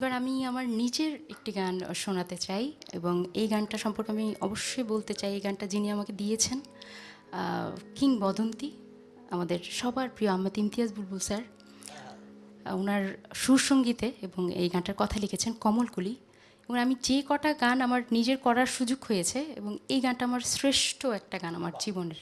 এবার আমি আমার নিজের একটি গান শোনাতে চাই এবং এই গানটা সম্পর্কে আমি অবশ্যই বলতে চাই। এই গানটা যিনি আমাকে দিয়েছেন কিংবদন্তি, আমাদের সবার প্রিয় আহমেদ ইমতিয়াজ বুলবুল স্যার। ওনার সুরসঙ্গীতে এবং এই গানটার কথা লিখেছেন কমলকুলি। এবং আমি যে কটা গান আমার নিজের করার সুযোগ হয়েছে এবং এই গানটা আমার শ্রেষ্ঠ একটা গান আমার জীবনের।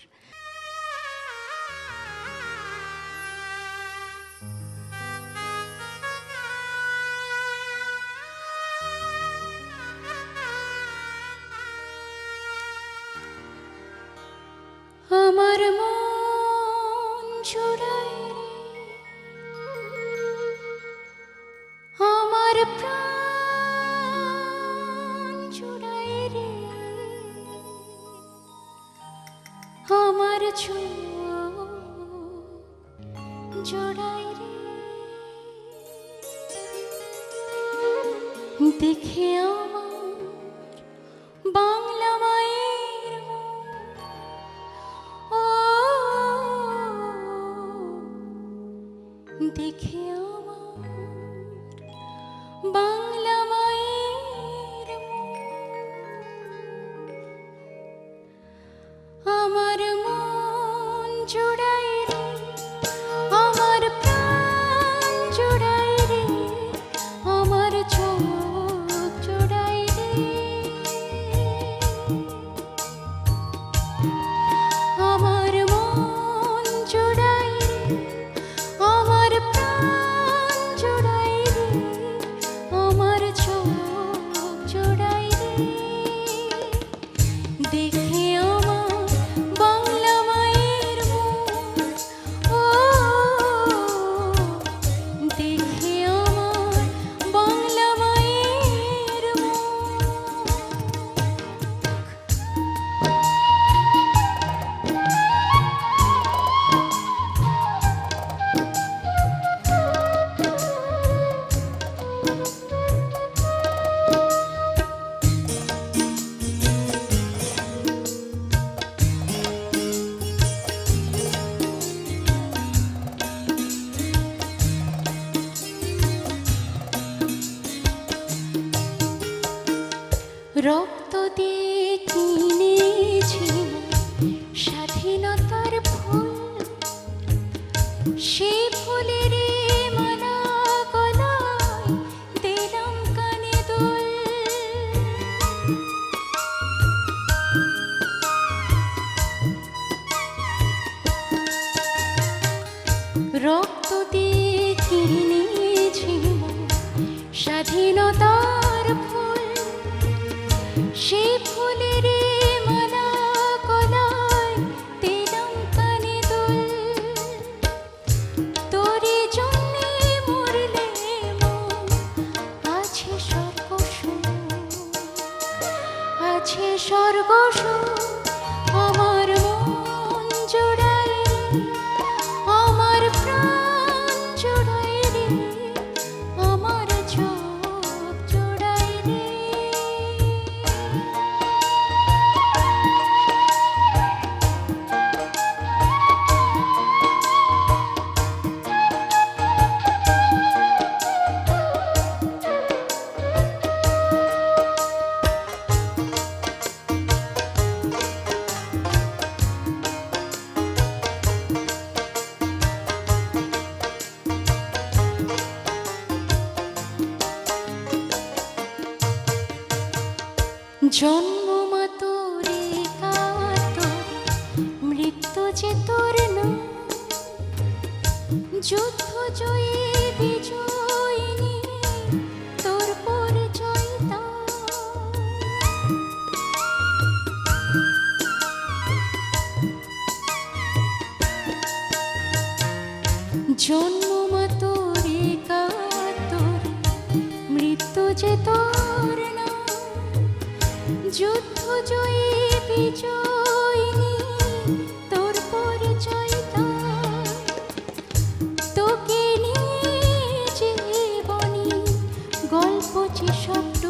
আমার মন জুড়ায় আমার প্রাণ জুড়ায় রে, আমার চোখ জুড়ায় রে, দেখে আমার বাংলা মায়ের দেখে আমার বাংলা মায়ের আমার মন জোড়ায় রে, আমার প্রাণ জোড়ায় রে, আমার চোখ জোড়ায় রে, আমার মন জোড়ায় রে, আমার প্রাণ জোড়ায় রে, আমার চোখ জোড়ায় রে, দেখে আমার বাংলা মায়ের মুখ, ও দেখে আমার বাংলা মায়ের মুখ। রক্ত দিয়ে কিনেছিল স্বাধীনতার ফুল, সেই ফুলের মালা গলায় দিলাম কানে দুল। রক্ত দিয়ে কিনেছিল স্বাধীনতার ফুল, সেই ফুলের মালা গলায় দিলাম কানে দুল। তোরে জন্যে মরলে মন আছে স্বর্গ সুখ, আছে স্বর্গ সুখ, আমার মন জোড়ায় রে, আমার প্রাণ জোড়ায় রে, আমার চোখ জোড়ায় রে। জন্ম মা তোরে কাতর, মৃত্যু যে তোর না, যুদ্ধ জয়ী বিজয়িনী তোর পরিচয় দাও। জন্ম মা তোরে কাতর, মৃত্যু যে তোর না, যুদ্ধ জয়ী বিজয়িনী তোর পরিচয় দাও। তোকে নিয়ে জীবনী গল্প যে স্বপ্ন